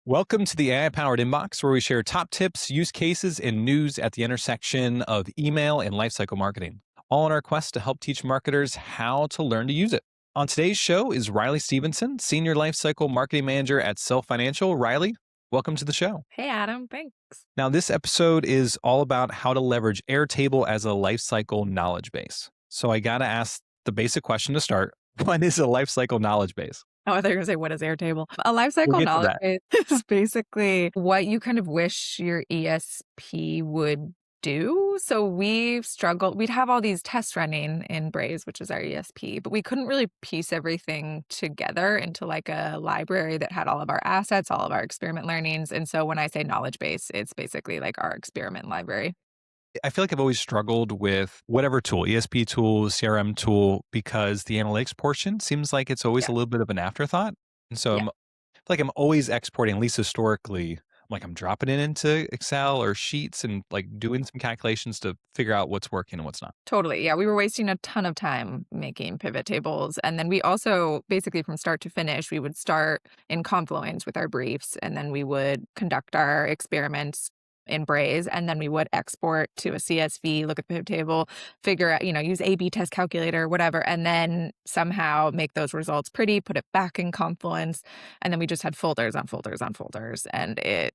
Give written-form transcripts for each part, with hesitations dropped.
Welcome to the AI-powered inbox, where we share top tips, use cases, and news at the intersection of email and lifecycle marketing, all in our quest to help teach marketers how to learn to use it. On today's show is Riley Stevenson, Senior Lifecycle Marketing Manager at Self Financial. Riley, welcome to the show. Hey, Adam. Thanks. Now, this episode is all about how to leverage Airtable as a lifecycle knowledge base. So I got to ask the basic question to start. What is a lifecycle knowledge base? Oh, I thought you were going to say, what is Airtable? A We'll lifecycle get to knowledge that. base is basically what you kind of wish your ESP would do. So we've struggled. We'd have all these tests running in Braze, which is our ESP, but we couldn't really piece everything together into like a library that had all of our assets, all of our experiment learnings. And so when I say knowledge base, it's basically like our experiment library. I feel like I've always struggled with whatever tool, ESP tool, CRM tool, because the analytics portion seems like it's always Yeah. a little bit of an afterthought. And so Yeah. I feel like I'm always exporting, at least historically, like I'm dropping it into Excel or Sheets and like doing some calculations to figure out what's working and what's not. Totally. Yeah. We were wasting a ton of time making pivot tables. And then we also basically from start to finish, we would start in Confluence with our briefs, and then we would conduct our experiments in Braze, and then we would export to a CSV, look at the pivot table, figure out, use A/B test calculator, whatever, and then somehow make those results pretty, put it back in Confluence. And then we just had folders on folders on folders. And it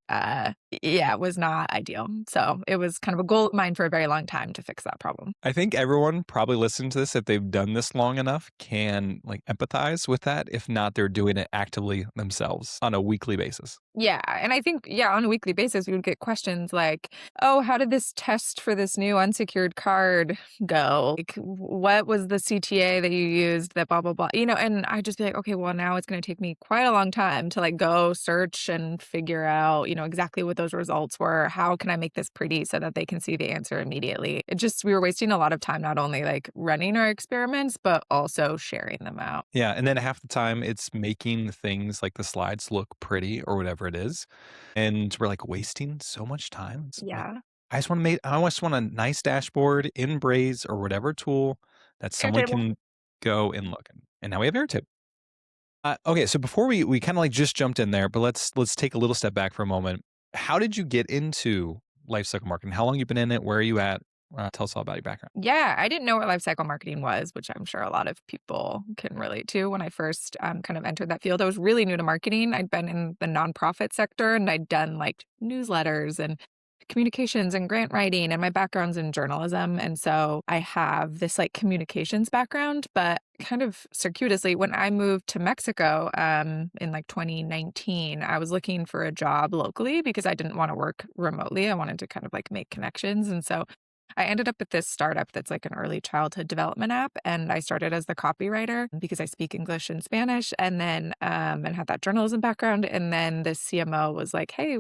was not ideal. So it was kind of a goal of mine for a very long time to fix that problem. I think everyone probably listening to this, if they've done this long enough, can like empathize with that. If not, they're doing it actively themselves on a weekly basis. Yeah. And I think, on a weekly basis, we would get questions like, oh, how did this test for this new unsecured card go? Like, what was the CTA that you used that blah, blah, blah, and I'd just be like, okay, well, now it's going to take me quite a long time to like go search and figure out, exactly what those results were. How can I make this pretty so that they can see the answer immediately? We were wasting a lot of time, not only like running our experiments, but also sharing them out. Yeah, and then half the time it's making things like the slides look pretty or whatever it is, and we're like wasting so much time. It's like Yeah. I just want a nice dashboard in Braze or whatever tool that someone Airtable. can go and look in. And now we have Airtable. Okay, so before we kind of like just jumped in there, but let's take a little step back for a moment. How did you get into lifecycle marketing? How long you been in it? Where are you at? Tell us all about your background. Yeah, I didn't know what lifecycle marketing was, which I'm sure a lot of people can relate to. When I first kind of entered that field, I was really new to marketing. I'd been in the nonprofit sector, and I'd done like newsletters and communications and grant writing, and my background's in journalism. And so I have this like communications background, but kind of circuitously, when I moved to Mexico in like 2019, I was looking for a job locally because I didn't want to work remotely. I wanted to kind of like make connections. And so I ended up at this startup that's like an early childhood development app. And I started as the copywriter because I speak English and Spanish, and then and had that journalism background. And then the CMO was like, hey,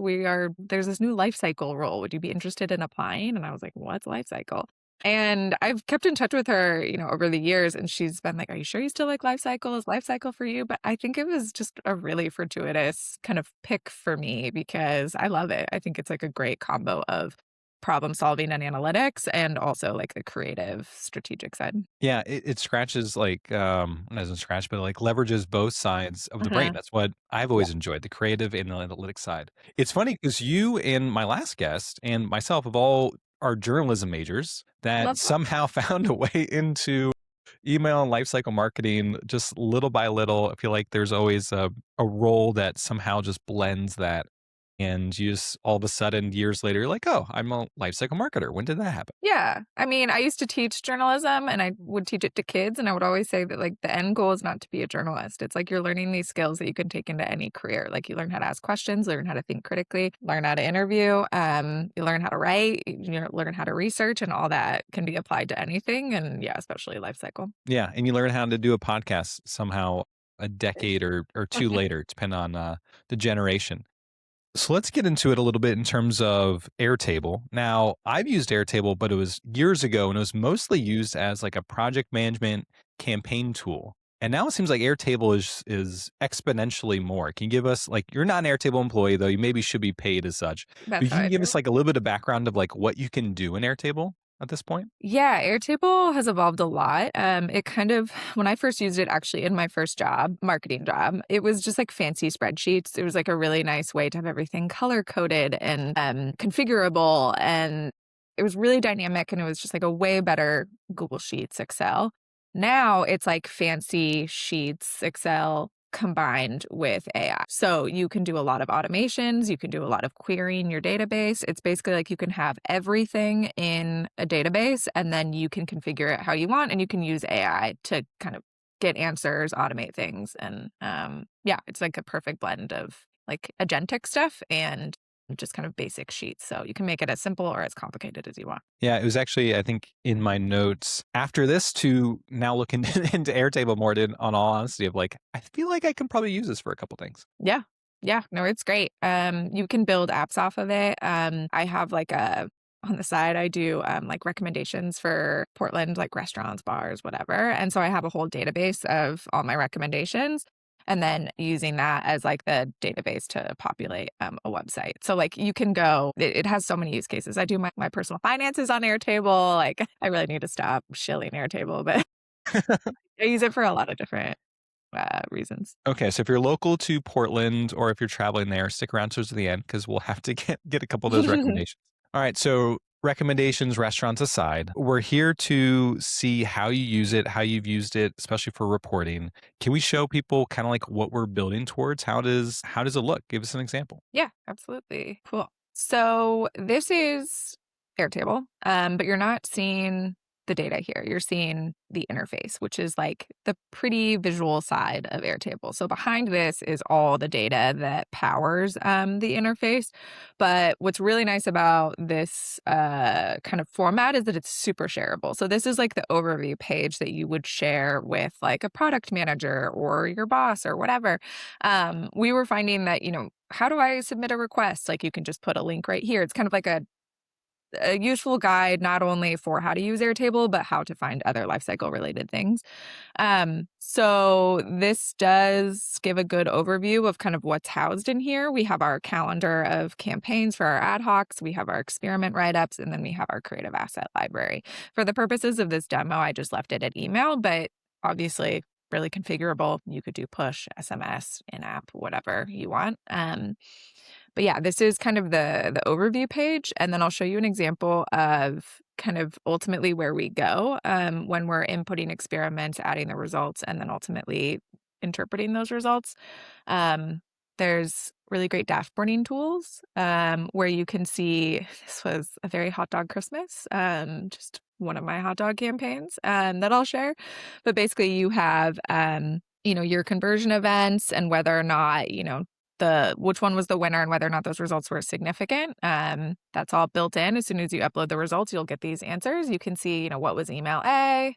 there's this new life cycle role. Would you be interested in applying? And I was like, what's life cycle? And I've kept in touch with her, over the years. And she's been like, are you sure you still like life cycle? Is life cycle for you? But I think it was just a really fortuitous kind of pick for me because I love it. I think it's like a great combo of problem solving and analytics, and also like the creative strategic side. Yeah, it scratches like it doesn't scratch, but like leverages both sides of the brain. Uh-huh. That's what I've Yeah. always enjoyed, the creative and the analytics side. It's funny because you and my last guest and myself have all are journalism majors that Love that. somehow found a way into email and lifecycle marketing just little by little. I feel like there's always a role that somehow just blends that. And you just all of a sudden, years later, you're like, oh, I'm a lifecycle marketer. When did that happen? Yeah. I mean, I used to teach journalism, and I would teach it to kids. And I would always say that like the end goal is not to be a journalist. It's like you're learning these skills that you can take into any career. Like you learn how to ask questions, learn how to think critically, learn how to interview, you learn how to write, learn how to research, and all that can be applied to anything. And yeah, especially life cycle. Yeah, and you learn how to do a podcast somehow a decade or two later, depending on the generation. So let's get into it a little bit in terms of Airtable. Now, I've used Airtable, but it was years ago, and it was mostly used as like a project management campaign tool. And now it seems like Airtable is exponentially more. Can you give us like you're not an Airtable employee though, you maybe should be paid as such. But That's how can you I give do. us like a little bit of background of like what you can do in Airtable? at this point? Yeah, Airtable has evolved a lot. It kind of, when I first used it actually in my first job, marketing job, it was just like fancy spreadsheets. It was like a really nice way to have everything color coded and configurable. And it was really dynamic and it was just like a way better Google Sheets, Excel. Now it's like fancy Sheets, Excel combined with AI. So you can do a lot of automations, you can do a lot of querying your database. It's basically like you can have everything in a database and then you can configure it how you want and you can use AI to kind of get answers, automate things. And yeah, it's like a perfect blend of like agentic stuff and just kind of basic sheets. So you can make it as simple or as complicated as you want. Yeah, it was actually, I think, in my notes after this to now look into, into Airtable more, to, on all honesty, of like, I feel like I can probably use this for a couple things. Yeah. Yeah. No, it's great. You can build apps off of it. I have like a on the side, I do like recommendations for Portland, like restaurants, bars, whatever. And so I have a whole database of all my recommendations. And then using that as like the database to populate a website. So like you can go, it has so many use cases. I do my personal finances on Airtable. Like I really need to stop shilling Airtable, but I use it for a lot of different reasons. Okay, so if you're local to Portland or if you're traveling there, stick around towards the end because we'll have to get a couple of those recommendations. All right, so recommendations, restaurants aside, we're here to see how you use it, how you've used it, especially for reporting. Can we show people kind of like what we're building towards? How does it look? Give us an example. Yeah, absolutely. Cool. So this is Airtable, but you're not seeing the data here. You're seeing the interface, which is like the pretty visual side of Airtable. So behind this is all the data that powers the interface. But what's really nice about this kind of format is that it's super shareable. So this is like the overview page that you would share with like a product manager or your boss or whatever. We were finding that, how do I submit a request? Like you can just put a link right here. It's kind of like a useful guide, not only for how to use Airtable, but how to find other lifecycle related things. So this does give a good overview of kind of what's housed in here. We have our calendar of campaigns for our ad hocs, we have our experiment write-ups, and then we have our creative asset library. For the purposes of this demo, I just left it at email, but obviously really configurable. You could do push, SMS, in-app, whatever you want. But yeah, this is kind of the overview page, and then I'll show you an example of kind of ultimately where we go when we're inputting experiments, adding the results, and then ultimately interpreting those results. There's really great dashboarding tools where you can see this was a very hot dog Christmas, just one of my hot dog campaigns that I'll share. But basically, you have your conversion events and whether or not the which one was the winner and whether or not those results were significant. That's all built in. As soon as you upload the results, you'll get these answers. You can see, what was email A,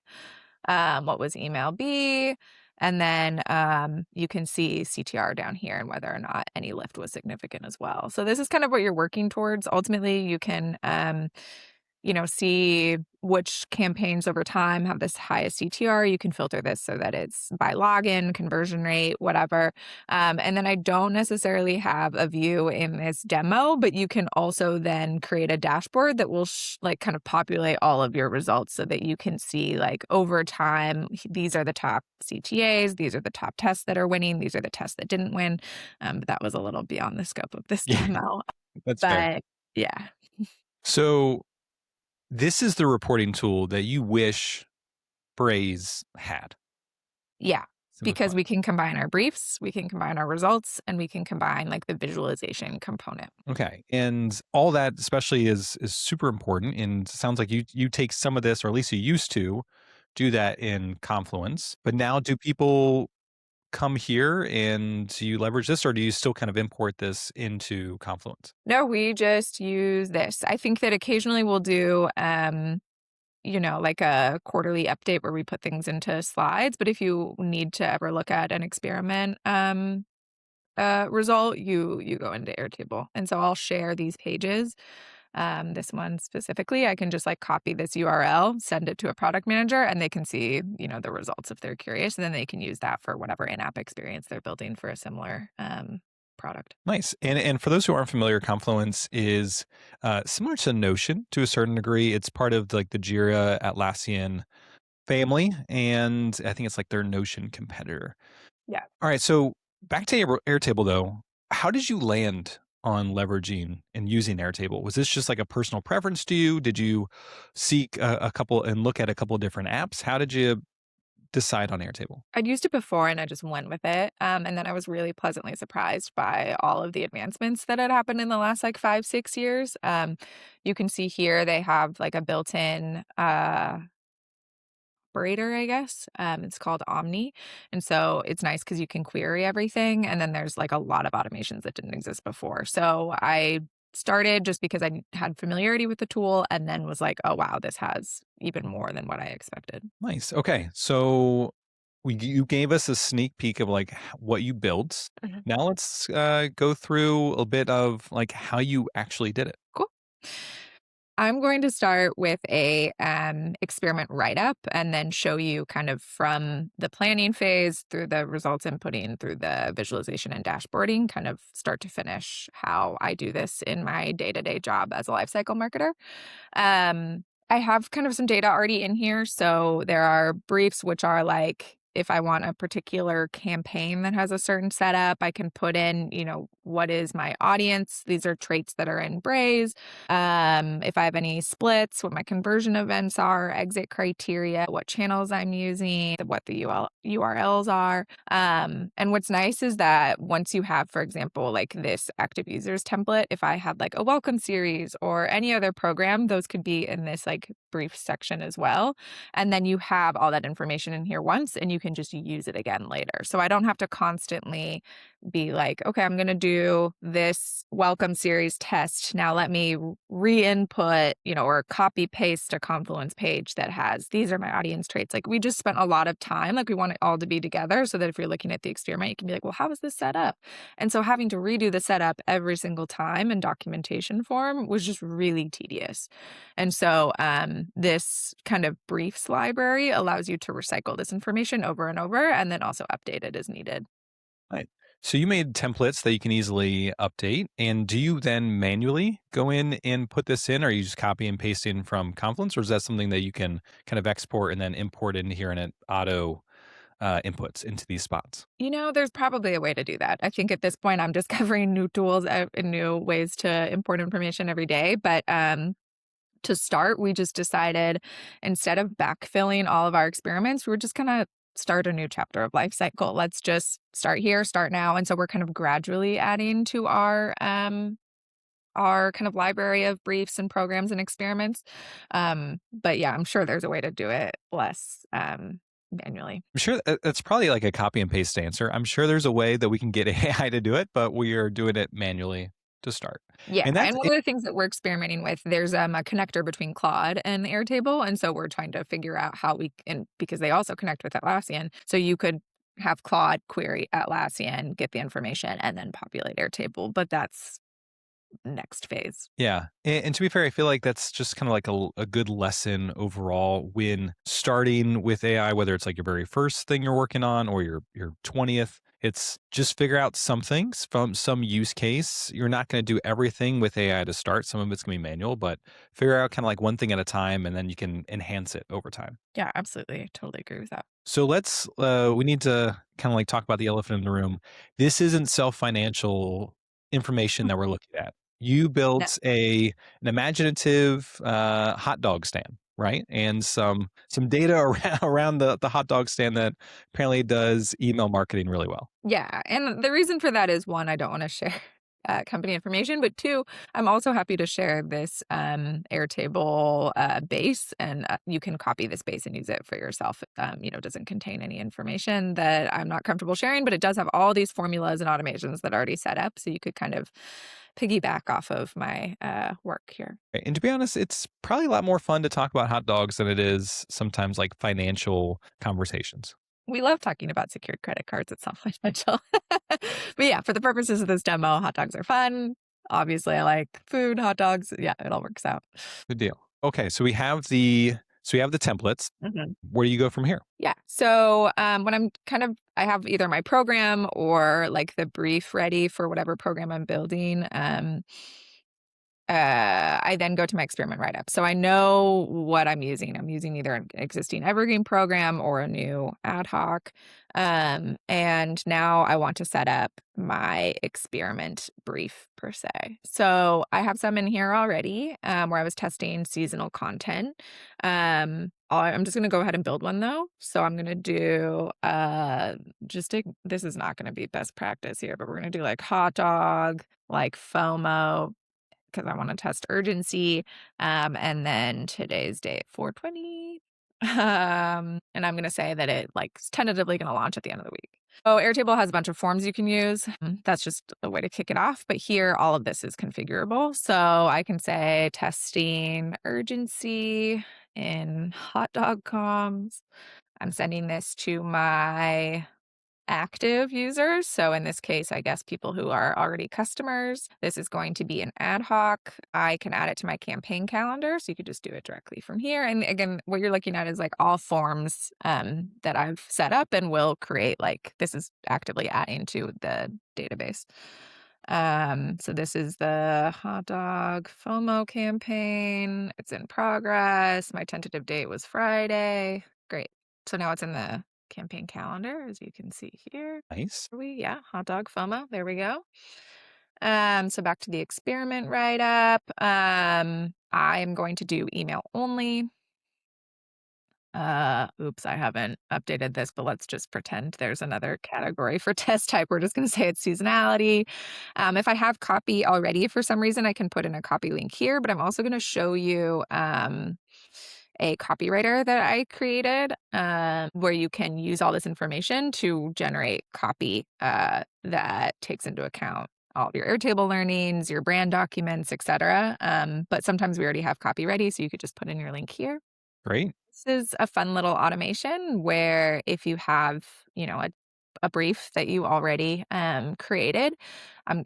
what was email B, and then you can see CTR down here and whether or not any lift was significant as well. So this is kind of what you're working towards. Ultimately, you can see which campaigns over time have this highest CTR. You can filter this so that it's by login, conversion rate, whatever. And then I don't necessarily have a view in this demo, but you can also then create a dashboard that will kind of populate all of your results so that you can see like over time, these are the top CTAs, these are the top tests that are winning, these are the tests that didn't win. But that was a little beyond the scope of this Yeah, demo. that's fair. But yeah. So this is the reporting tool that you wish Braze had. Yeah, Simply because put. we can combine our briefs, we can combine our results, and we can combine like the visualization component. Okay. And all that especially is super important. And sounds like you take some of this, or at least you used to do that in Confluence. But now do people come here and do you leverage this, or do you still kind of import this into Confluence? No, we just use this. I think that occasionally we'll do like a quarterly update where we put things into slides. But if you need to ever look at an experiment result, you go into Airtable. And so I'll share these pages. This one specifically, I can just like copy this URL, send it to a product manager, and they can see, the results if they're curious. And then they can use that for whatever in-app experience they're building for a similar product. Nice. And for those who aren't familiar, Confluence is similar to Notion to a certain degree. It's part of like the Jira Atlassian family, and I think it's like their Notion competitor. Yeah. All right, so back to Airtable though. How did you land on leveraging and using Airtable? Was this just like a personal preference to you? Did you seek a couple and look at a couple of different apps? How did you decide on Airtable? I'd used it before and I just went with it. And then I was really pleasantly surprised by all of the advancements that had happened in the last like 5, 6 years. You can see here they have like a built-in operator, I guess. It's called Omni. And so it's nice because you can query everything. And then there's like a lot of automations that didn't exist before. So I started just because I had familiarity with the tool and then was like, oh, wow, this has even more than what I expected. Nice. Okay, so you gave us a sneak peek of like what you built. Mhm. Now let's go through a bit of like how you actually did it. Cool. I'm going to start with a experiment write-up and then show you kind of from the planning phase through the results inputting through the visualization and dashboarding, kind of start to finish how I do this in my day-to-day job as a lifecycle marketer. I have kind of some data already in here. So there are briefs, which are like if I want a particular campaign that has a certain setup, I can put in, what is my audience? These are traits that are in Braze. If I have any splits, what my conversion events are, exit criteria, what channels I'm using, what the URLs are. And what's nice is that once you have, for example, like this active users template, if I had like a welcome series or any other program, those could be in this like brief section as well. And then you have all that information in here once and you can just use it again later. So I don't have to constantly be like, okay, I'm going to do this welcome series test. Now let me re-input, or copy paste a Confluence page that has, these are my audience traits. Like we just spent a lot of time, like we want it all to be together so that if you're looking at the experiment, you can be like, well, how is this set up? And so having to redo the setup every single time in documentation form was just really tedious. And so this kind of briefs library allows you to recycle this information over and over and then also update it as needed. Right. So you made templates that you can easily update. And do you then manually go in and put this in, or you just copy and paste in from Confluence, or is that something that you can kind of export and then import in here and it auto inputs into these spots? There's probably a way to do that. I think at this point, I'm discovering new tools and new ways to import information every day. But to start, we just decided instead of backfilling all of our experiments, we were just going to start a new chapter of life cycle. Let's just start here, start now. And so we're kind of gradually adding to our kind of library of briefs and programs and experiments. But yeah, I'm sure there's a way to do it less manually. I'm sure that's probably like a copy and paste answer. I'm sure there's a way that we can get AI to do it, but we are doing it manually to start. Yeah, And that's and one of the things that we're experimenting with, there's a connector between Claude and Airtable, and so we're trying to figure out how we can, because they also connect with Atlassian, so you could have Claude query Atlassian, get the information, and then populate Airtable, but that's next phase. Yeah. And to be fair, I feel like that's just kind of like a good lesson overall when starting with AI, whether it's like your very first thing you're working on or your 20th. It's just figure out some things from some use case. You're not going to do everything with AI to start. Some of it's going to be manual, but figure out kind of like one thing at a time and then you can enhance it over time. Yeah, absolutely. I totally agree with that. So we need to kind of like talk about the elephant in the room. This isn't self-financial information that we're looking at. You No. built an imaginative hot dog stand, right? And some data around the hot dog stand that apparently does email marketing really well. Yeah, and the reason for that is, 1, I don't wanna share, company information, but 2, I'm also happy to share this, Airtable, base, and, you can copy this base and use it for yourself. It doesn't contain any information that I'm not comfortable sharing, but it does have all these formulas and automations that are already set up, so you could kind of piggyback off of my, work here. And to be honest, it's probably a lot more fun to talk about hot dogs than it is sometimes like financial conversations. We love talking about secured credit cards. It's not financial. But yeah, for the purposes of this demo, hot dogs are fun. Obviously, I like food, hot dogs. Yeah, it all works out. Good deal. Okay, so we have the templates. Mhm. Where do you go from here? Yeah. So when I'm kind of I have either my program or like the brief ready for whatever program I'm building. I then go to my experiment write-up. So I know what I'm using. I'm using either an existing evergreen program or a new ad hoc. And now I want to set up my experiment brief per se. So I have some in here already where I was testing seasonal content. I'm just going to go ahead and build one though. So I'm going to do this is not going to be best practice here, but we're going to do like hot dog, like FOMO, because I want to test urgency. And then today's date, 4/20. And I'm going to say that it like is tentatively going to launch at the end of the week. So Airtable has a bunch of forms you can use. That's just a way to kick it off. But here, all of this is configurable. So I can say testing urgency in hot dog comms. I'm sending this to my active users. So in this case, I guess people who are already customers. This is going to be an ad hoc. I can add it to my campaign calendar. So you could just do it directly from here. And again, what you're looking at is like all forms that I've set up and will create, like this is actively adding to the database. So this is the hot dog FOMO campaign. It's in progress. My tentative date was Friday. Great. So now it's in the campaign calendar, as you can see here. Nice. Hot dog FOMO. There we go. So back to the experiment write-up. I am going to do email only. Oops, I haven't updated this, but let's just pretend there's another category for test type. We're just going to say it's seasonality. If I have copy already for some reason, I can put in a copy link here, but I'm also going to show you a copywriter that I created where you can use all this information to generate copy that takes into account all of your Airtable learnings, your brand documents, etc. But sometimes we already have copy ready, so you could just put in your link here. Great. This is a fun little automation where if you have, a brief that you already created,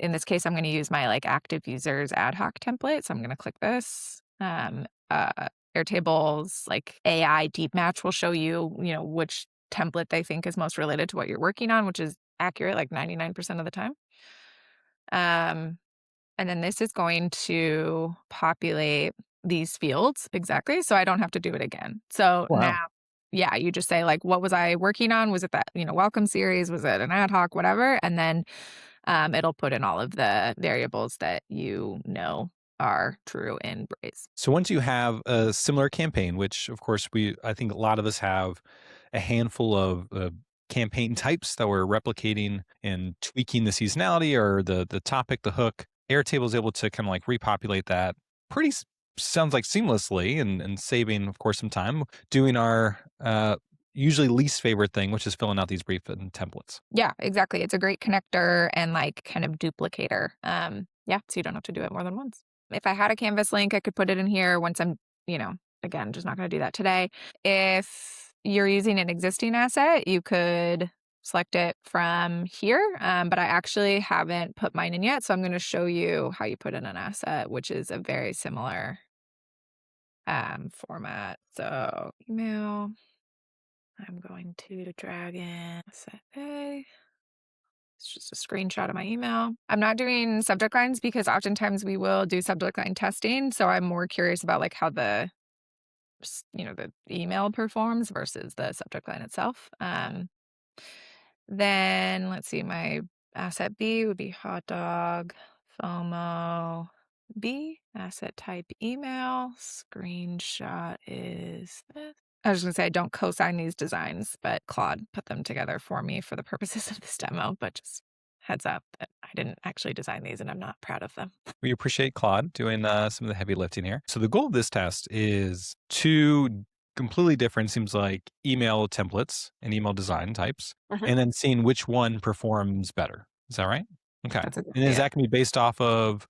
in this case, I'm going to use my like active users ad hoc template. So I'm going to click this. Airtable's like AI deep match will show you, which template they think is most related to what you're working on, which is accurate like 99% of the time. And then this is going to populate these fields exactly, so I don't have to do it again. So Wow. now, yeah, you just say like, what was I working on? Was it that, welcome series? Was it an ad hoc, whatever? And then it'll put in all of the variables that are true in Braze. So once you have a similar campaign, which of course I think a lot of us have a handful of campaign types that we're replicating and tweaking the seasonality or the topic, the hook. Airtable is able to kind of like repopulate that sounds like seamlessly and saving, of course, some time doing our usually least favorite thing, which is filling out these brief and templates. Yeah, exactly. It's a great connector and like kind of duplicator. Yeah, so you don't have to do it more than once. If I had a Canvas link, I could put it in here once I'm, again, just not going to do that today. If you're using an existing asset, you could select it from here, but I actually haven't put mine in yet. So I'm going to show you how you put in an asset, which is a very similar format. So email, I'm going to drag in asset A. It's just a screenshot of my email. I'm not doing subject lines because oftentimes we will do subject line testing. So I'm more curious about like how the email performs versus the subject line itself. Then let's see, my asset B would be hot dog, FOMO, B, asset type email. Screenshot is this. I was going to say, I don't co-sign these designs, but Claude put them together for me for the purposes of this demo, but just heads up that I didn't actually design these and I'm not proud of them. We appreciate Claude doing some of the heavy lifting here. So the goal of this test is two completely different, seems like, email templates and email design types, and then seeing which one performs better. Is that right? Okay. That's a good And is idea. that going to be based off of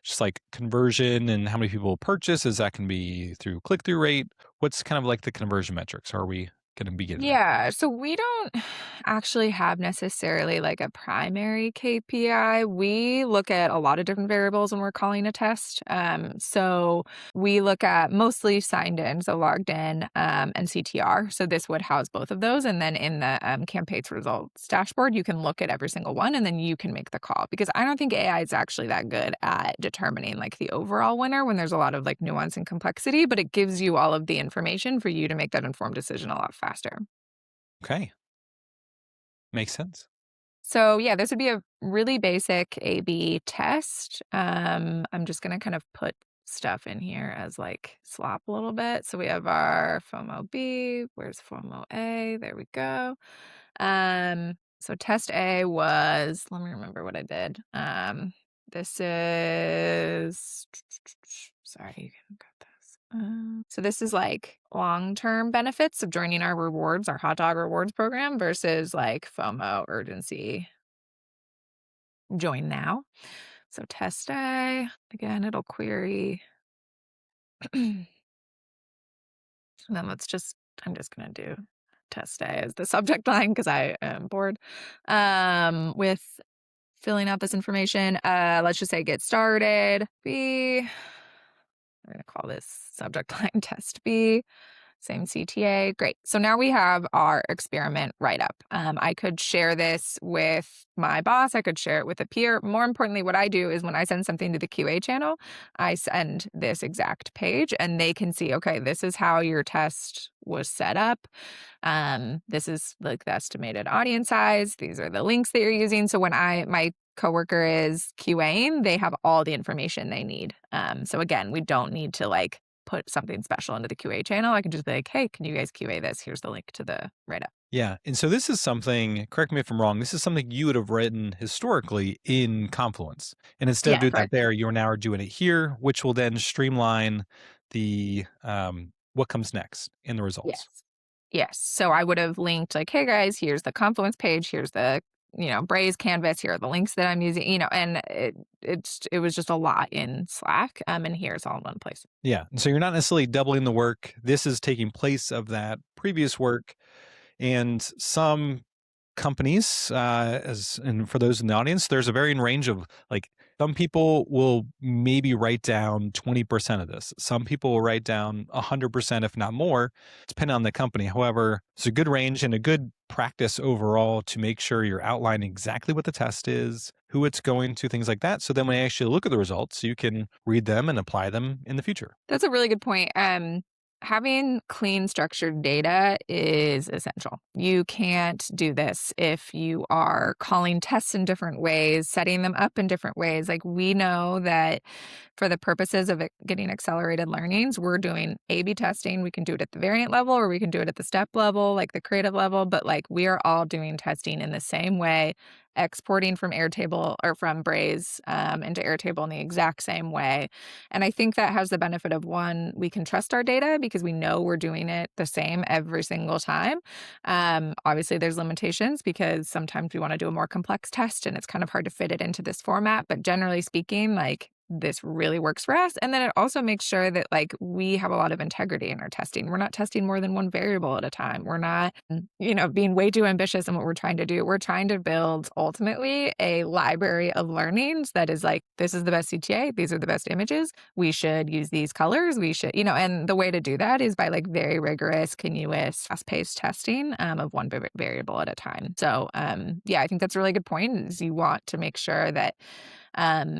just like conversion and how many people purchase? Is that going to be through click-through rate? What's kind of like the conversion metrics? Are we going to begin with? Yeah, so we don't actually have necessarily like a primary KPI. We look at a lot of different variables when we're calling a test. So we look at mostly signed in, so logged in, and CTR. So this would house both of those. And then in the campaign's results dashboard, you can look at every single one and then you can make the call. Because I don't think AI is actually that good at determining like the overall winner when there's a lot of like nuance and complexity, but it gives you all of the information for you to make that informed decision a lot faster. Okay. Makes sense. So yeah, this would be a really basic A/B test. I'm just gonna kind of put stuff in here as like slop a little bit. So we have our FOMO B. Where's FOMO A? There we go. So test A was, let me remember what I did. This is, sorry, you can cut this. So this is like long-term benefits of joining our rewards, our hot dog rewards program versus like FOMO urgency, join now. So test A, again, it'll query. And then I'm just going to do test A as the subject line because I am bored with filling out this information. Let's just say get started. B, we're going to call this subject line test B. Same CTA. Great. So now we have our experiment write up. I could share this with my boss. I could share it with a peer. More importantly, what I do is when I send something to the QA channel, I send this exact page and they can see, okay, this is how your test was set up. This is like the estimated audience size. These are the links that you're using. So when my coworker is QAing, they have all the information they need. So again, we don't need to like put something special into the QA channel. I can just be like, hey, can you guys QA this? Here's the link to the write-up. Yeah. And so this is something, correct me if I'm wrong, this is something you would have written historically in Confluence. And instead of Yeah, doing that correct. there, you're now doing it here, which will then streamline the what comes next in the results. Yes. Yes. So I would have linked like, hey guys, here's the Confluence page, here's the Braze canvas, here are the links that I'm using, and it was just a lot in Slack. And here's all in one place. Yeah. And so you're not necessarily doubling the work. This is taking place of that previous work. And some companies, and for those in the audience, there's a varying range of like some people will maybe write down 20% of this. Some people will write down 100%, if not more, depending on the company. However, it's a good range and a good practice overall to make sure you're outlining exactly what the test is, who it's going to, things like that. So then when you actually look at the results, you can read them and apply them in the future. That's a really good point. Having clean, structured data is essential. You can't do this if you are calling tests in different ways, setting them up in different ways. Like we know that for the purposes of getting accelerated learnings, we're doing A/B testing. We can do it at the variant level or we can do it at the step level, like the creative level, but like we are all doing testing in the same way, exporting from Airtable or from Braze into Airtable in the exact same way. And I think that has the benefit of one, we can trust our data because we know we're doing it the same every single time. Obviously, there's limitations because sometimes we want to do a more complex test and it's kind of hard to fit it into this format. But generally speaking, like this really works for us. And then it also makes sure that like we have a lot of integrity in our testing. We're not testing more than one variable at a time. We're not, being way too ambitious in what we're trying to do. We're trying to build ultimately a library of learnings that is like, this is the best CTA. These are the best images. We should use these colors. We should, and the way to do that is by like very rigorous, continuous, fast-paced testing of one variable at a time. So yeah, I think that's a really good point is you want to make sure that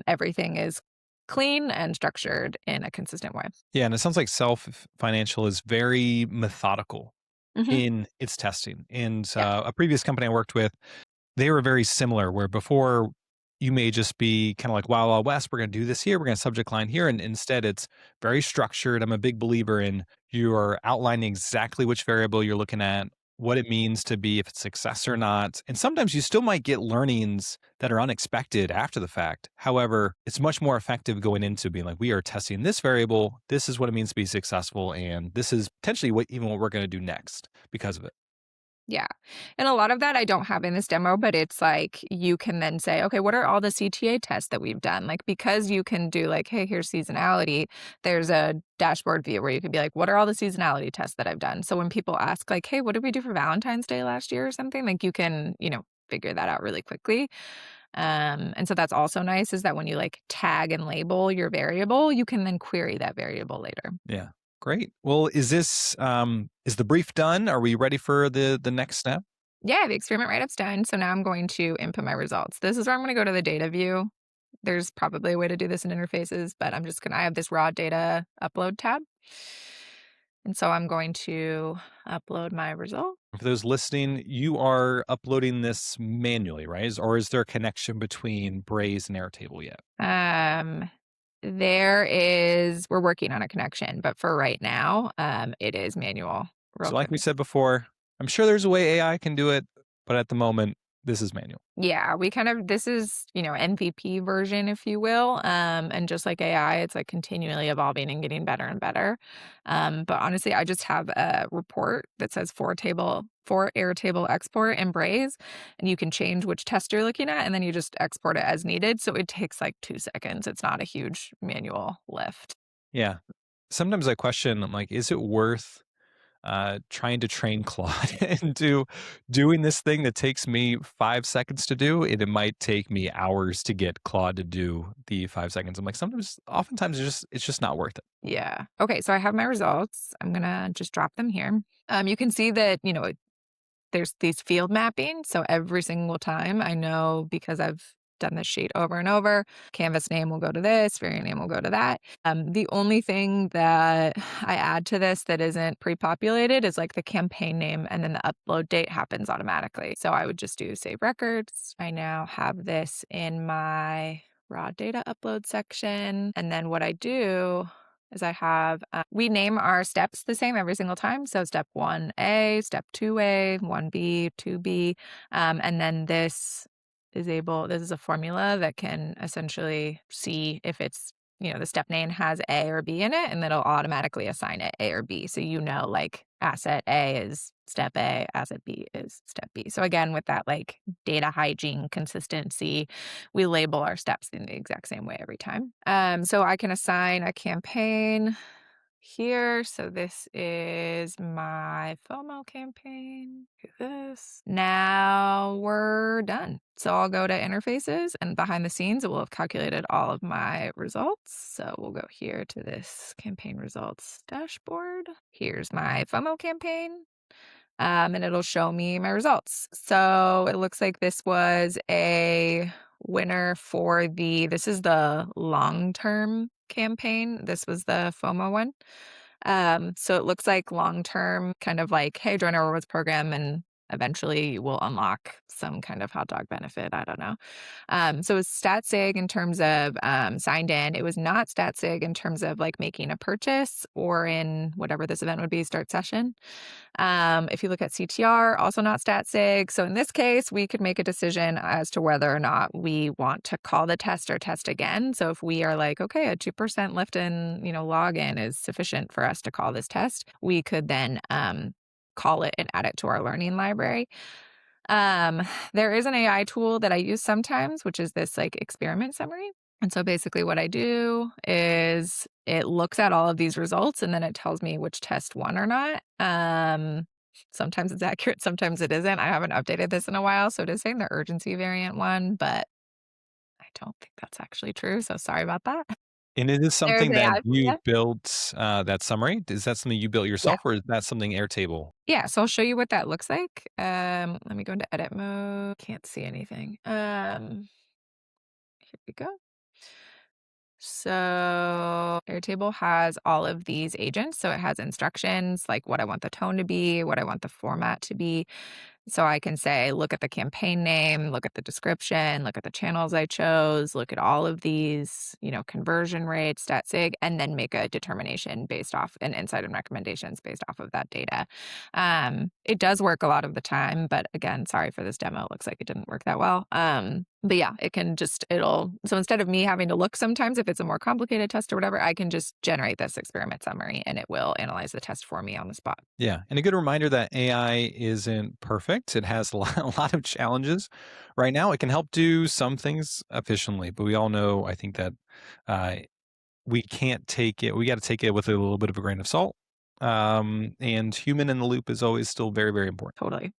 everything is clean and structured in a consistent way. Yeah. And it sounds like Self Financial is very methodical Hmm. in its testing. And Yeah. a previous company I worked with, they were very similar, where before you may just be kind of like Wild Wild West, we're going to do this here, we're going to subject line here. And instead, it's very structured. I'm a big believer in you are outlining exactly which variable you're looking at, what it means to be, if it's success or not. And sometimes you still might get learnings that are unexpected after the fact. However, it's much more effective going into being like, we are testing this variable. This is what it means to be successful. And this is potentially what we're going to do next because of it. Yeah. And a lot of that I don't have in this demo, but it's like you can then say, okay, what are all the CTA tests that we've done? Like, because you can do like, hey, here's seasonality, there's a dashboard view where you can be like, what are all the seasonality tests that I've done? So when people ask, like, hey, what did we do for Valentine's Day last year or something? Like, you can, figure that out really quickly. And so that's also nice is that when you like tag and label your variable, you can then query that variable later. Yeah. Great. Well, is the brief done? Are we ready for the next step? Yeah, the experiment write-up's done. So now I'm going to input my results. This is where I'm going to go to the data view. There's probably a way to do this in interfaces, but I have this raw data upload tab. And so I'm going to upload my result. For those listening, you are uploading this manually, right? Or is there a connection between Braze and Airtable yet? Um, we're working on a connection, but for right now, it is manual real So, like we quick. said before, I'm sure there's a way AI can do it, but at the moment, this is manual. Yeah, this is, MVP version, if you will. And just like AI, it's like continually evolving and getting better and better. But honestly, I just have a report that says for Airtable export and Braze, and you can change which test you're looking at, and then you just export it as needed. So it takes like 2 seconds. It's not a huge manual lift. Yeah. Sometimes I question, I'm like, is it worth trying to train Claude into doing this thing that takes me 5 seconds to do? And it might take me hours to get Claude to do the 5 seconds. I'm like, oftentimes, it's just not worth it. Yeah. Okay, so I have my results. I'm gonna just drop them here. You can see that, there's these field mapping, so every single time I know because I've done this sheet over and over, canvas name will go to this, variant name will go to that. The only thing that I add to this that isn't pre-populated is like the campaign name, and then the upload date happens automatically. So I would just do save records. I now have this in my raw data upload section, and then what I do is we name our steps the same every single time. So step 1A, step 2A, 1B, 2B. And then this is a formula that can essentially see if the step name has A or B in it, and it'll automatically assign it A or B. So like asset A is step A, asset B is step B. So again, with that like data hygiene consistency, we label our steps in the exact same way every time. So I can assign a campaign here. So this is my FOMO campaign. Do this. Now we're done. So I'll go to interfaces, and behind the scenes, it will have calculated all of my results. So we'll go here to this campaign results dashboard. Here's my FOMO campaign. And it'll show me my results. So it looks like this was a winner this is the long-term campaign. This was the FOMO one. So it looks like long-term, kind of like, hey, join our rewards program and eventually you will unlock some kind of hot dog benefit. I don't know. So it was stat sig in terms of signed in. It was not stat sig in terms of like making a purchase or in whatever this event would be, start session. If you look at CTR, also not stat sig. So in this case, we could make a decision as to whether or not we want to call the test or test again. So if we are like, okay, a 2% lift in, login is sufficient for us to call this test, we could then call it and add it to our learning library. Um, there is an AI tool that I use sometimes, which is this like experiment summary. And so basically what I do is it looks at all of these results and then it tells me which test won or not. Sometimes it's accurate, sometimes it isn't. I haven't updated this in a while, so it is saying the urgency variant one, but I don't think that's actually true. So sorry about that. And it is There's something that AI for you you. built, that summary? Is that something you built Yeah. yourself, or is that something Airtable? Yeah. So I'll show you what that looks like. Let me go into edit mode. Can't see anything. Here we go. So Airtable has all of these agents. So it has instructions like what I want the tone to be, what I want the format to be. So I can say, look at the campaign name, look at the description, look at the channels I chose, look at all of these, conversion rates, stat sig, and then make a determination based off an insight and recommendations based off of that data. It does work a lot of the time, but again, sorry for this demo. It looks like it didn't work that well. But yeah, so instead of me having to look sometimes if it's a more complicated test or whatever, I can just generate this experiment summary and it will analyze the test for me on the spot. Yeah, and a good reminder that AI isn't perfect. It has a lot of challenges. Right now, it can help do some things efficiently, but we all know, I think that uh, we can't take it. We got to take it with a little bit of a grain of salt. And human in the loop is always still very, very important. Totally.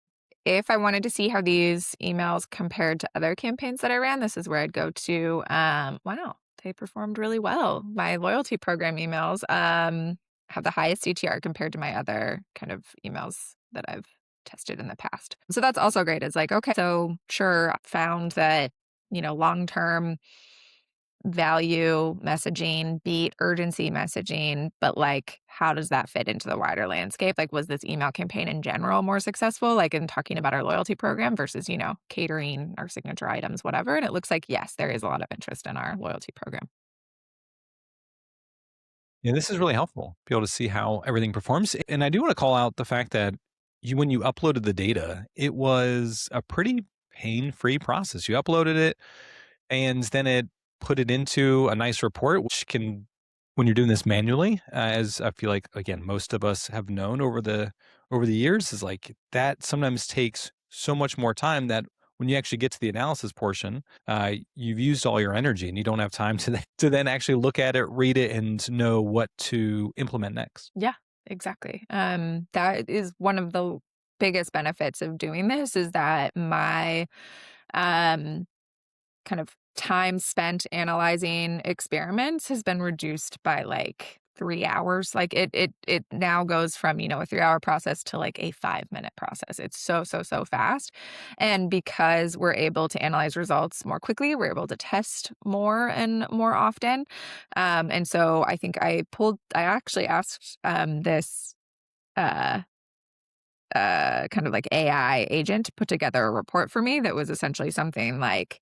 If I wanted to see how these emails compared to other campaigns that I ran, this is where I'd go to, wow, they performed really well. My loyalty program emails have the highest CTR compared to my other kind of emails that I've tested in the past. So that's also great. It's like, okay, so sure, found that, long term value messaging beat urgency messaging, but like, how does that fit into the wider landscape? Like, was this email campaign in general more successful, like in talking about our loyalty program versus, catering our signature items, whatever? And it looks like, yes, there is a lot of interest in our loyalty program. Yeah, this is really helpful, be able to see how everything performs. And I do want to call out the fact that when you uploaded the data, it was a pretty pain-free process. You uploaded it, and then it put it into a nice report, which can, when you're doing this manually, as I feel like again most of us have known over the years, is like that sometimes takes so much more time that when you actually get to the analysis portion, you've used all your energy and you don't have time to to then actually look at it, read it, and know what to implement next. Yeah, exactly. That is one of the biggest benefits of doing this is that my um kind of time spent analyzing experiments has been reduced by like 3 hours. Like it now goes from, a 3 hour process to like a 5 minute process. It's so, so, so fast. And because we're able to analyze results more quickly, we're able to test more and more often. And so I think I actually asked this uh kind of like AI agent to put together a report for me that was essentially something like,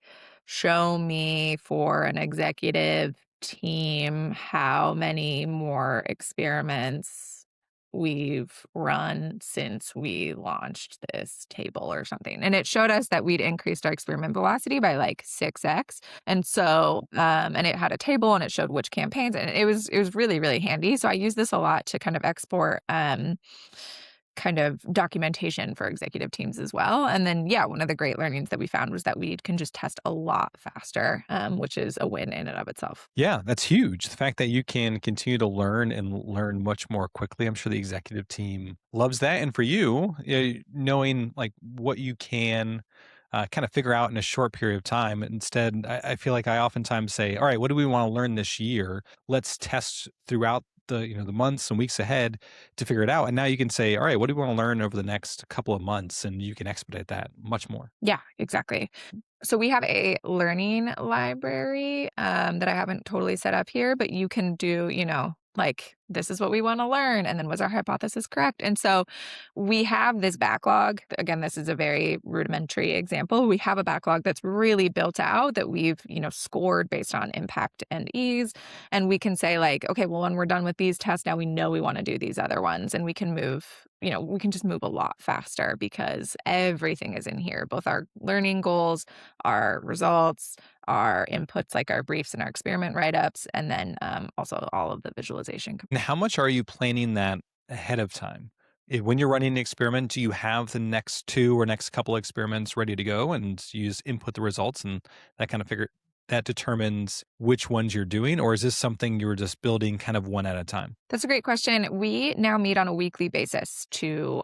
show me for an executive team how many more experiments we've run since we launched this table or something. And it showed us that we'd increased our experiment velocity by like 6x. And so, and it had a table and it showed which campaigns, and it was really, really handy. So I use this a lot to kind of export, kind of documentation for executive teams as well. And then, yeah, one of the great learnings that we found was that we can just test a lot faster, which is a win in and of itself. Yeah, that's huge. The fact that you can continue to learn and learn much more quickly, I'm sure the executive team loves that. And for you, knowing like what you can kind of figure out in a short period of time. Instead, I feel like I oftentimes say, all right, what do we want to learn this year? Let's test throughout the months and weeks ahead to figure it out. And now you can say, all right, what do we want to learn over the next couple of months? And you can expedite that much more. Yeah, exactly. So we have a learning library that I haven't totally set up here, but you can do, like, this is what we want to learn. And then was our hypothesis correct? And so we have this backlog. Again, this is a very rudimentary example. We have a backlog that's really built out that we've, scored based on impact and ease. And we can say, like, okay, well, when we're done with these tests, now we know we want to do these other ones. And we can we can just move a lot faster because everything is in here, both our learning goals, our results, our inputs like our briefs and our experiment write-ups, and then also all of the visualization. And how much are you planning that ahead of time? When you're running an experiment, do you have the next two or next couple experiments ready to go and you just input the results and that kind of figure that determines which ones you're doing? Or is this something you were just building kind of one at a time? That's a great question. We now meet on a weekly basis to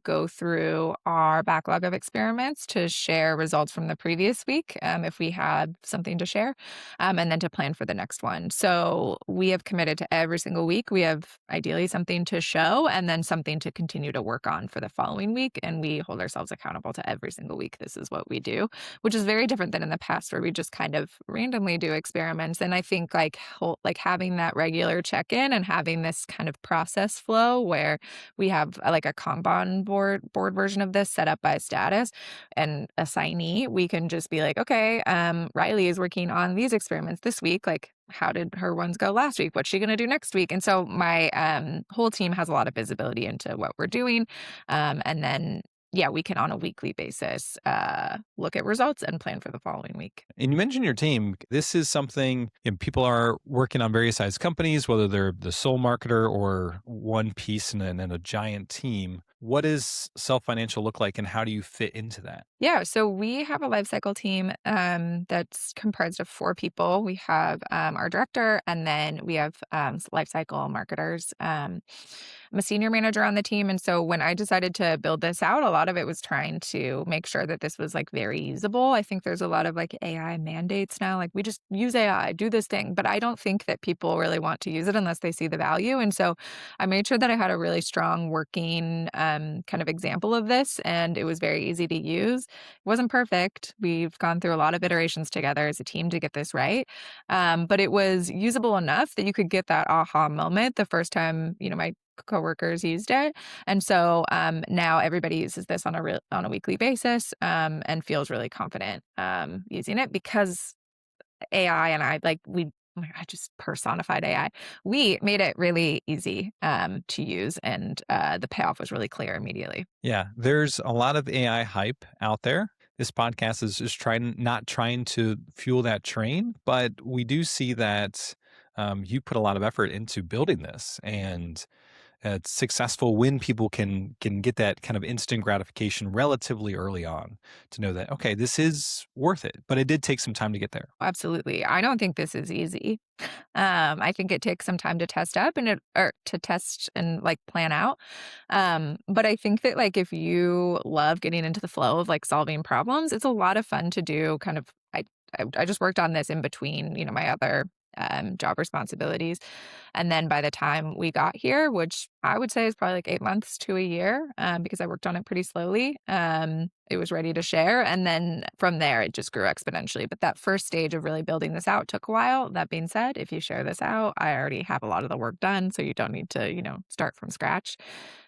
go through our backlog of experiments to share results from the previous week if we had something to share, and then to plan for the next one. So we have committed to every single week. We have ideally something to show and then something to continue to work on for the following week. And we hold ourselves accountable to every single week. This is what we do, which is very different than in the past where we just kind of randomly do experiments. And I think like having that regular check-in and having this kind of process flow where we have like a Kanban board version of this set up by status and assignee, we can just be like, okay, Riley is working on these experiments this week. Like, how did her ones go last week? What's she going to do next week? And so my whole team has a lot of visibility into what we're doing. And then yeah, we can on a weekly basis look at results and plan for the following week. And you mentioned your team. This is something, people are working on various size companies, whether they're the sole marketer or one piece in a giant team. What does self financial look like and how do you fit into that? Yeah, so we have a lifecycle team that's comprised of 4 people. We have our director, and then we have lifecycle marketers. I'm a senior manager on the team, and so when I decided to build this out, a lot of it was trying to make sure that this was like very usable. I think there's a lot of like AI mandates now, like we just use AI, do this thing, but I don't think that people really want to use it unless they see the value. And so I made sure that I had a really strong working kind of example of this, and it was very easy to use. It wasn't perfect. We've gone through a lot of iterations together as a team to get this right. But it was usable enough that you could get that aha moment the first time, my coworkers used it. And so now everybody uses this on a weekly basis and feels really confident using it because AI and I just personified AI. We made it really easy to use, and the payoff was really clear immediately. Yeah, there's a lot of AI hype out there. This podcast is just not trying to fuel that train, but we do see that you put a lot of effort into building this, and it's successful when people can get that kind of instant gratification relatively early on to know that okay, this is worth it. But it did take some time to get there. Absolutely. I don't think this is easy. I think it takes some time to test up or to test and like plan out. But I think that like if you love getting into the flow of like solving problems, it's a lot of fun to do. I just worked on this in between, my other job responsibilities. And then by the time we got here, which I would say is probably like 8 months to a year, because I worked on it pretty slowly, it was ready to share. And then from there, it just grew exponentially. But that first stage of really building this out took a while. That being said, if you share this out, I already have a lot of the work done. So you don't need to, start from scratch.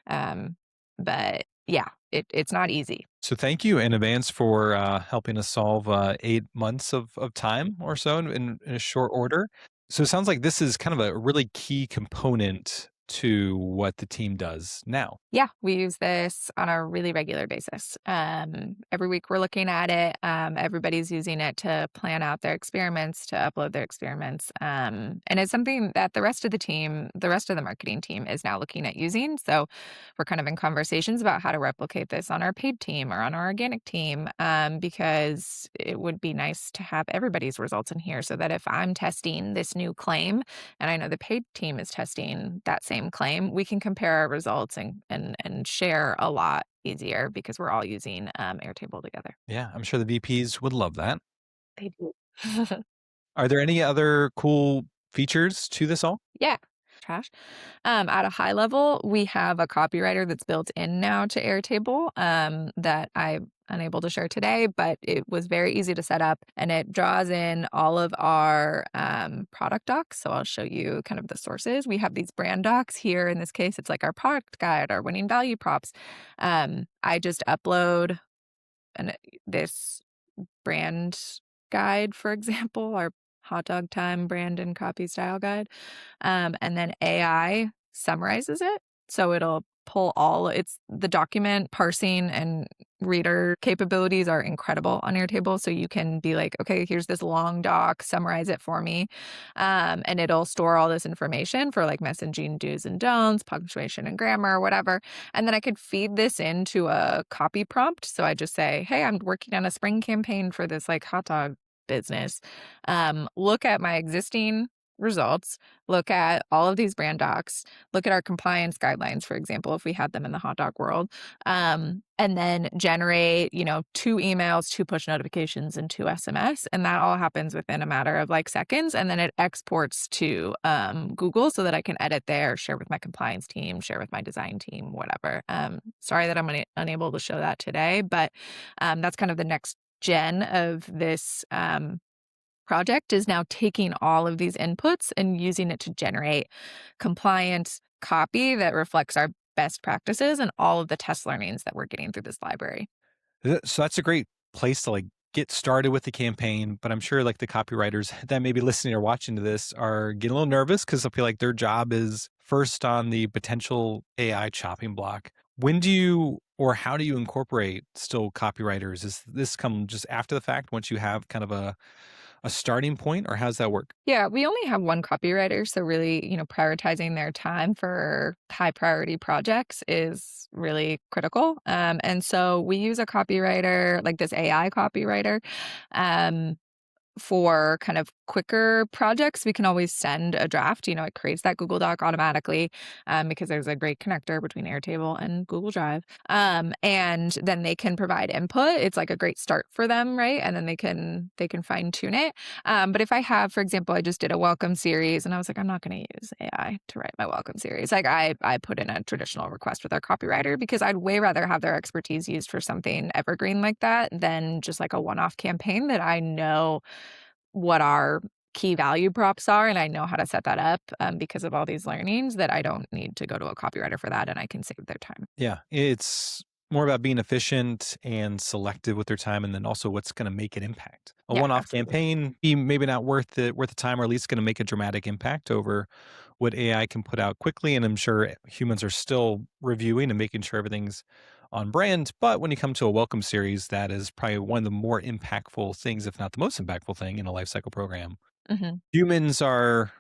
But yeah, it's not easy. So thank you in advance for helping us solve 8 months of time or so in a short order. So it sounds like this is kind of a really key component to what the team does now. Yeah, we use this on a really regular basis. Every week we're looking at it. Everybody's using it to plan out their experiments, to upload their experiments. And it's something that the rest of the marketing team is now looking at using. So we're kind of in conversations about how to replicate this on our paid team or on our organic team, because it would be nice to have everybody's results in here so that if I'm testing this new claim and I know the paid team is testing that same claim, we can compare our results and share a lot easier because we're all using Airtable together. Yeah, I'm sure the VPs would love that. They do. Are there any other cool features to this all? Yeah. Trash. At a high level, we have a copywriter that's built in now to Airtable that I'm unable to share today, but it was very easy to set up and it draws in all of our product docs. So I'll show you kind of the sources. We have these brand docs here. In this case, it's like our product guide, our winning value props. I just upload this brand guide, for example, our hot dog time brand and copy style guide. And then AI summarizes it. So it'll pull it's the document parsing and reader capabilities are incredible on Airtable. So you can be like, okay, here's this long doc, summarize it for me. And it'll store all this information for like messaging do's and don'ts, punctuation and grammar, whatever. And then I could feed this into a copy prompt. So I just say, hey, I'm working on a spring campaign for this like hot dog business. Look at my existing results, look at all of these brand docs, look at our compliance guidelines, for example, if we had them in the hot dog world, and then generate, 2 emails, 2 push notifications, and 2 SMS. And that all happens within a matter of like seconds. And then it exports to Google so that I can edit there, share with my compliance team, share with my design team, whatever. Sorry that I'm unable to show that today, but that's kind of the next gen of this project is now taking all of these inputs and using it to generate compliance copy that reflects our best practices and all of the test learnings that we're getting through this library. So that's a great place to like get started with the campaign. But I'm sure like the copywriters that may be listening or watching to this are getting a little nervous because I feel like their job is first on the potential AI chopping block. When do you Or how do you incorporate still copywriters? Is this come just after the fact once you have kind of a starting point, or how does that work? Yeah, we only have one copywriter, so really, prioritizing their time for high priority projects is really critical. And so we use a copywriter, like this AI copywriter, um, for kind of quicker projects. We can always send a draft. It creates that Google Doc automatically, because there's a great connector between Airtable and Google Drive. And then they can provide input. It's like a great start for them, right? And then they can fine tune it. But if I have, for example, I just did a welcome series, and I was like, I'm not going to use AI to write my welcome series. Like I put in a traditional request with our copywriter because I'd way rather have their expertise used for something evergreen like that than just like a one-off campaign that I know what our key value props are, and I know how to set that up, because of all these learnings, that I don't need to go to a copywriter for that, and I can save their time. Yeah, it's more about being efficient and selective with their time, and then also what's going to make an impact. A Yeah, one-off absolutely. campaign, be maybe not worth the time, or at least going to make a dramatic impact over what AI can put out quickly. And I'm sure humans are still reviewing and making sure everything's on brand. But when you come to a welcome series, that is probably one of the more impactful things, if not the most impactful thing in a lifecycle program. Mhm. Humans are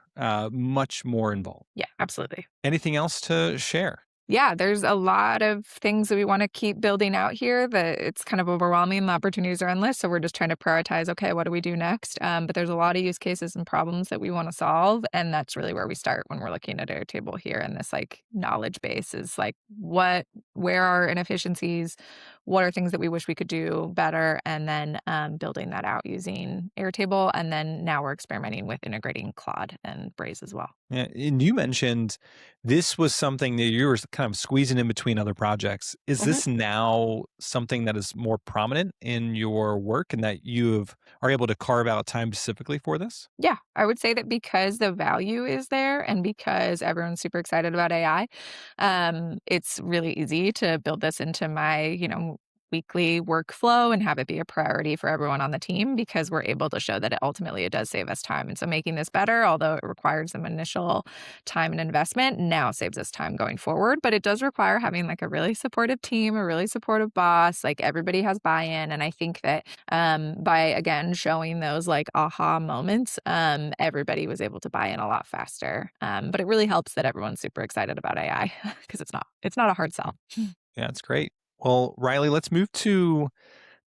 much more involved. Yeah, absolutely. Anything else to share? Yeah, there's a lot of things that we wanna keep building out here that it's kind of overwhelming, the opportunities are endless, so we're just trying to prioritize, "Okay, what do we do next?" But there's a lot of use cases and problems that we wanna solve, and that's really where we start when we're looking at Airtable here, and this, like, knowledge base is, like, where are inefficiencies? What are things that we wish we could do better? And then, building that out using Airtable, and then now we're experimenting with integrating Claude and Braze as well. Yeah, and you mentioned this was something that you were kind of squeezing in between other projects. Is Mhm. this now something that is more prominent in your work and that are able to carve out time specifically for this? Yeah, I would say that because the value is there and because everyone's super excited about AI, it's really easy to build this into my, weekly workflow and have it be a priority for everyone on the team because we're able to show that it does save us time. And so making this better, although it requires some initial time and investment, now saves us time going forward. But it does require having like a really supportive team, a really supportive boss, like everybody has buy-in. And I think that by again showing those like aha moments, everybody was able to buy in a lot faster. But it really helps that everyone's super excited about AI because it's not a hard sell. Yeah, it's great. Well, Riley, let's move to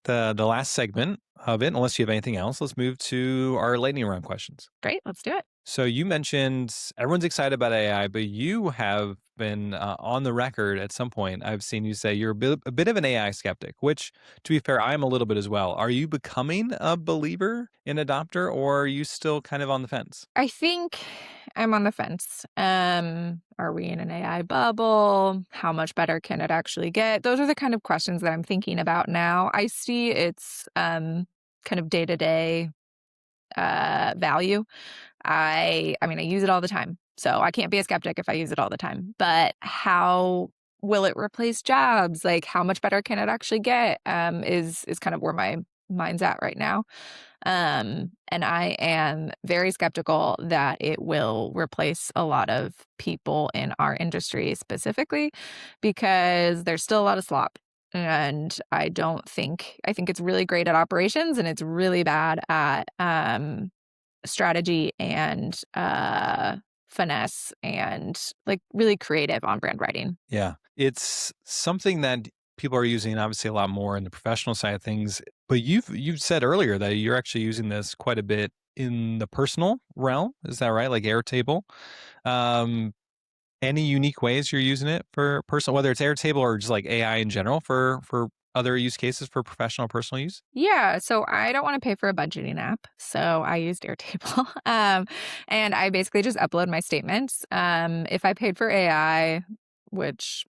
the last segment of it. Unless you have anything else, let's move to our lightning round questions. Great, let's do it. So you mentioned everyone's excited about AI, but you have been on the record at some point. I've seen you say you're a bit of an AI skeptic, which, to be fair, I am a little bit as well. Are you becoming a believer in adopter, or are you still kind of on the fence? I think I'm on the fence. Are we in an AI bubble? How much better can it actually get? Those are the kind of questions that I'm thinking about now. I see its kind of day to day value. I mean, I use it all the time. So I can't be a skeptic if I use it all the time. But how will it replace jobs? Like how much better can it actually get? Is kind of where my mind's at right now. And I am very skeptical that it will replace a lot of people in our industry specifically because there's still a lot of slop. And I think it's really great at operations and it's really bad at strategy and finesse and like really creative on brand writing. Yeah. It's something that people are using obviously a lot more in the professional side of things, but you've said earlier that you're actually using this quite a bit in the personal realm. Is that right? Like Airtable. Um, any unique ways you're using it for personal, whether it's Airtable or just like AI in general for other use cases for professional or personal use? Yeah, so I don't wanna pay for a budgeting app, so I used Airtable, and I basically just upload my statements. If I paid for AI, which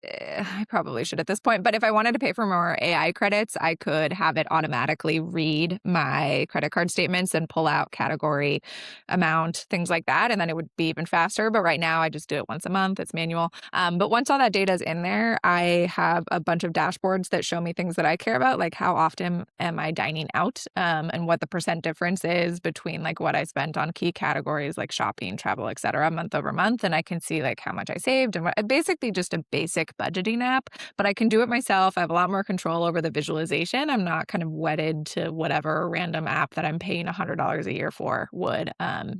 I probably should at this point, but if I wanted to pay for more AI credits, I could have it automatically read my credit card statements and pull out category, amount, things like that, and then it would be even faster. But right now, I just do it once a month. It's manual. But once all that data is in there, I have a bunch of dashboards that show me things that I care about, like how often am I dining out, and what the percent difference is between like what I spent on key categories like shopping, travel, et cetera, month over month, and I can see like how much I saved and basically just a basic basic budgeting app, but I can do it myself. I have a lot more control over the visualization. I'm not kind of wedded to whatever random app that I'm paying $100 a year for would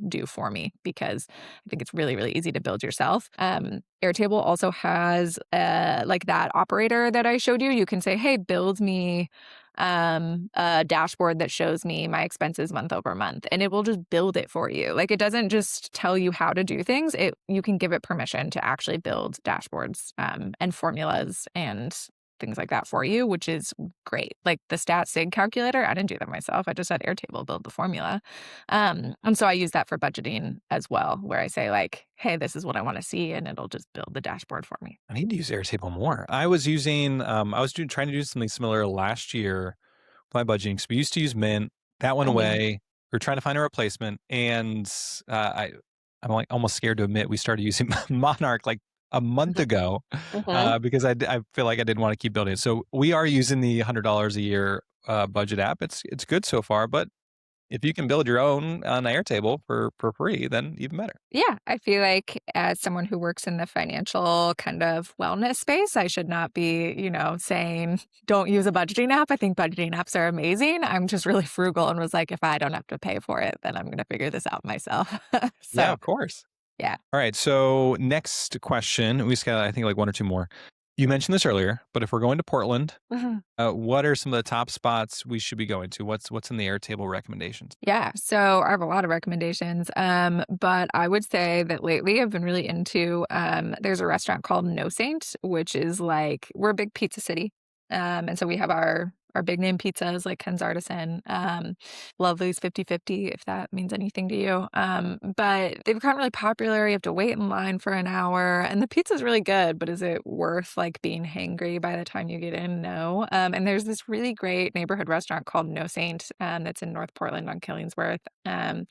do for me, because I think it's really, really easy to build yourself. Airtable also has like that operator that I showed you. You can say, hey, build me a dashboard that shows me my expenses month over month, and it will just build it for you. Like, it doesn't just tell you how to do things. You can give it permission to actually build dashboards and formulas and things like that for you, which is great. Like the stat sig calculator, I didn't do that myself. I just had Airtable build the formula. And so I use that for budgeting as well, where I say like, hey, this is what I want to see, and it'll just build the dashboard for me. I need to use Airtable more. I was using, trying to do something similar last year with my budgeting. So we used to use Mint. That went Mhm. away. We are trying to find a replacement, and I'm like almost scared to admit we started using Monarch like a month ago Mhm. because I feel like I didn't want to keep building it. So we are using the $100 a year budget app. It's good so far, but if you can build your own on Airtable for free, then even better. Yeah, I feel like as someone who works in the financial kind of wellness space, I should not be, saying don't use a budgeting app. I think budgeting apps are amazing. I'm just really frugal and was like, if I don't have to pay for it, then I'm going to figure this out myself. Yeah, So, of course. yeah. All right. So next question, we just got I think like one or two more. You mentioned this earlier, but if we're going to Portland, Mhm. what are some of the top spots we should be going to? What's in the Airtable recommendations? Yeah, so I have a lot of recommendations, but I would say that lately I've been really into, there's a restaurant called No Saint, which is like, we're a big pizza city. And so we have our big name pizzas like Ken's Artisan, Lovely's 50/50, if that means anything to you. But they've gotten really popular. You have to wait in line for an hour, and the pizza's really good, but is it worth like being hangry by the time you get in? No. And there's this really great neighborhood restaurant called No Saint, that's in North Portland on Killingsworth. And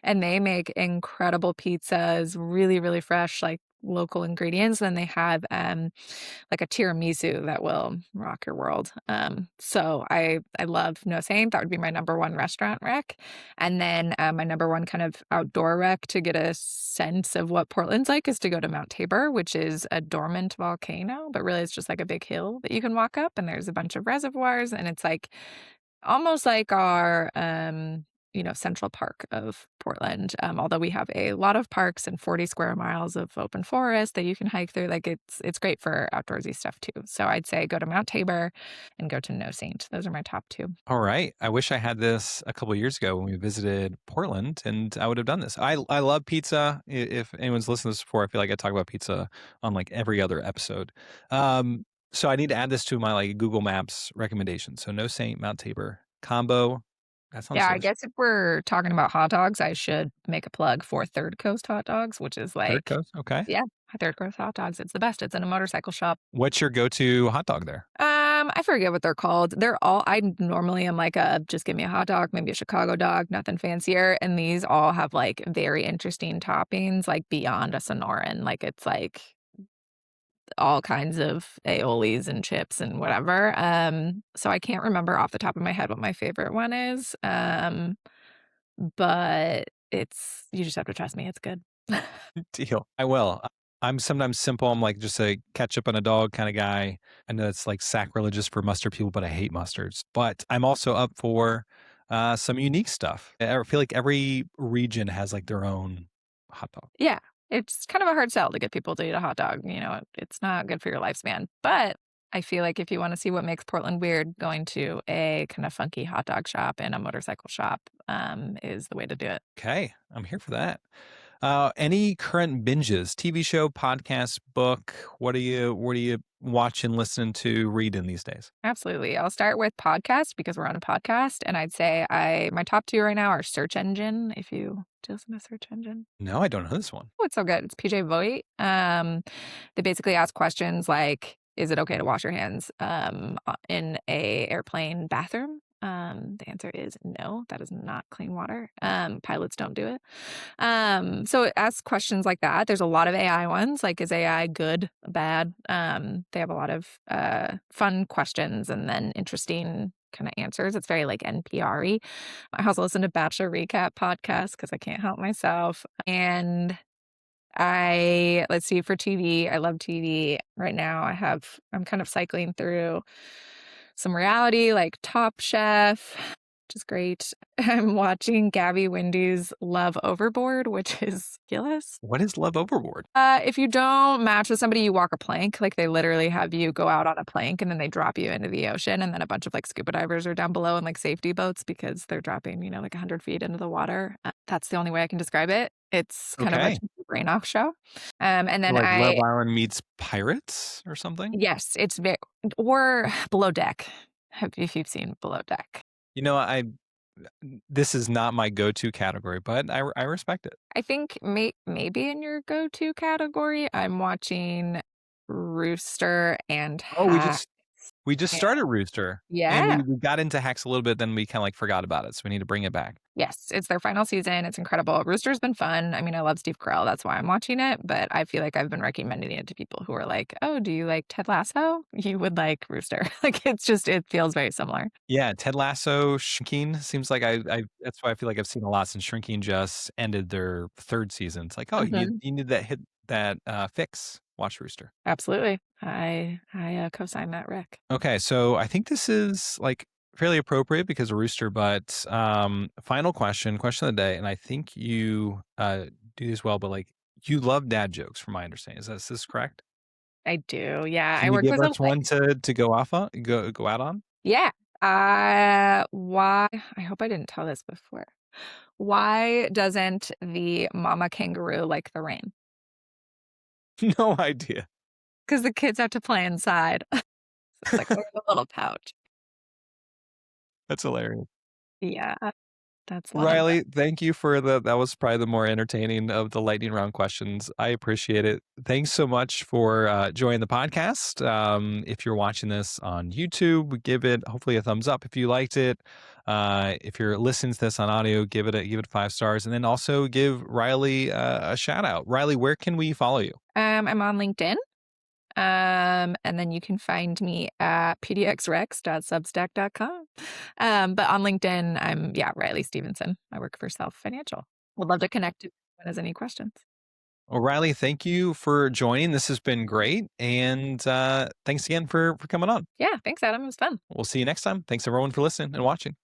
they make incredible pizzas, really, really fresh, like local ingredients. Then they have like a tiramisu that will rock your world. So I love No Saint. That would be my number one restaurant rec. And then my number one kind of outdoor rec to get a sense of what Portland's like is to go to Mount Tabor, which is a dormant volcano, but really it's just like a big hill that you can walk up, and there's a bunch of reservoirs, and it's like almost like our, Central Park of Portland, although we have a lot of parks and 40 square miles of open forest that you can hike through. Like, it's great for outdoorsy stuff too. So I'd say go to Mount Tabor and go to No Saint. Those are my top 2. All right. I wish I had this a couple years ago when we visited Portland, and I would have done this. I love pizza. If anyone's listened to this before, I feel like I talk about pizza on like every other episode. So I need to add this to my like Google Maps recommendations. So No Saint, Mount Tabor combo. That sounds Yeah, I delicious. guess if we're talking about hot dogs, I should make a plug for Third Coast Hot Dogs, which is Third like, Coast. Okay. yeah, Third Coast Hot Dogs. It's the best. It's in a motorcycle shop. What's your go-to hot dog there? I forget what they're called. I normally am like a just give me a hot dog, maybe a Chicago dog, nothing fancier. And these all have like very interesting toppings, like beyond a Sonoran. Like, it's like all kinds of aiolis and chips and whatever. So I can't remember off the top of my head what my favorite one is. But you just have to trust me. It's good. Deal. I will. I'm sometimes simple. I'm like just a ketchup on a dog kind of guy. I know it's like sacrilegious for mustard people, but I hate mustards. But I'm also up for some unique stuff. I feel like every region has like their own hot dog. Yeah, it's kind of a hard sell to get people to eat a hot dog. It's not good for your lifespan. But I feel like if you want to see what makes Portland weird, going to a kind of funky hot dog shop and a motorcycle shop is the way to do it. Okay, I'm here for that. Any current binges? TV show, podcast, book? What are you watching, listening to, reading these days? Absolutely. I'll start with podcast because we're on a podcast, and I'd say my top 2 right now are search engine. If you do listen to search engine. No, I don't know this one. Oh, it's so good. It's PJ Voigt. They basically ask questions like, is it okay to wash your hands in a airplane bathroom? The answer is no. That is not clean water. Pilots don't do it. So it asks questions like that. There's a lot of AI ones, like, is AI good, bad? They have a lot of fun questions and then interesting kind of answers. It's very like NPR-y. I also listen to Bachelor Recap podcasts because I can't help myself. And Let's see, for TV, I love TV. Right now I'm kind of cycling through some reality like Top Chef, which is great. I'm watching Gabby Windy's Love Overboard, which is ridiculous. What is Love Overboard? If you don't match with somebody, you walk a plank. Like they literally have you go out on a plank and then they drop you into the ocean. And then a bunch of like scuba divers are down below in like safety boats because they're dropping, like 100 feet into the water. That's the only way I can describe it. It's kind of a Okay. brain off show. And then Like Love Island meets Pirates or something? yes, it's very, or Below Deck. If you've seen Below Deck. You know, this is not my go-to category, but I respect it. I think maybe in your go-to category, I'm watching Rooster and Oh, Hack. we just started Rooster, and Yeah. we got into Hacks a little bit, then we kinda, like, forgot about it, so we need to bring it back. Yes, it's their final season. It's incredible. Rooster's been fun. I mean, I love Steve Carell. That's why I'm watching it. But I feel like I've been recommending it to people who are like, "Oh, do you like Ted Lasso? You would like Rooster." Like it feels very similar. Yeah, Ted Lasso, Shrinking seems like I that's why I feel like I've seen a lot since Shrinking just ended their 3rd season. It's like, "Oh, Mhm. you need that fix. Watch Rooster." Absolutely. I co-sign that, Rick. Okay, so I think this is, like, fairly appropriate because of Rooster, but, final question of the day, and I think you, do this well, but, like, you love dad jokes from my understanding. Is this correct? I do. Yeah, I Can you work give with a us one to go off on go out on? yeah. Why I hope I didn't tell this before. Why doesn't the mama kangaroo like the rain? No idea. Because the kids have to play inside. It's like, "Oh, the little pouch." That's hilarious. Yeah, that's one of them. Riley, thank you for that was probably the more entertaining of the lightning round questions. I appreciate it. Thanks so much for joining the podcast. If you're watching this on YouTube, give it hopefully a thumbs up if you liked it. If you're listening to this on audio, give it 5 stars, and then also give Riley a shout out. Riley, where can we follow you? I'm on LinkedIn. And then you can find me at pdxrex.substack.com. But on LinkedIn, Riley Stevenson. I work for Self Financial. Would love to connect if anyone has any questions. Well, Riley, thank you for joining. This has been great, and thanks again for coming on. Yeah, thanks, Adam. It was fun. We'll see you next time. Thanks everyone for listening and watching.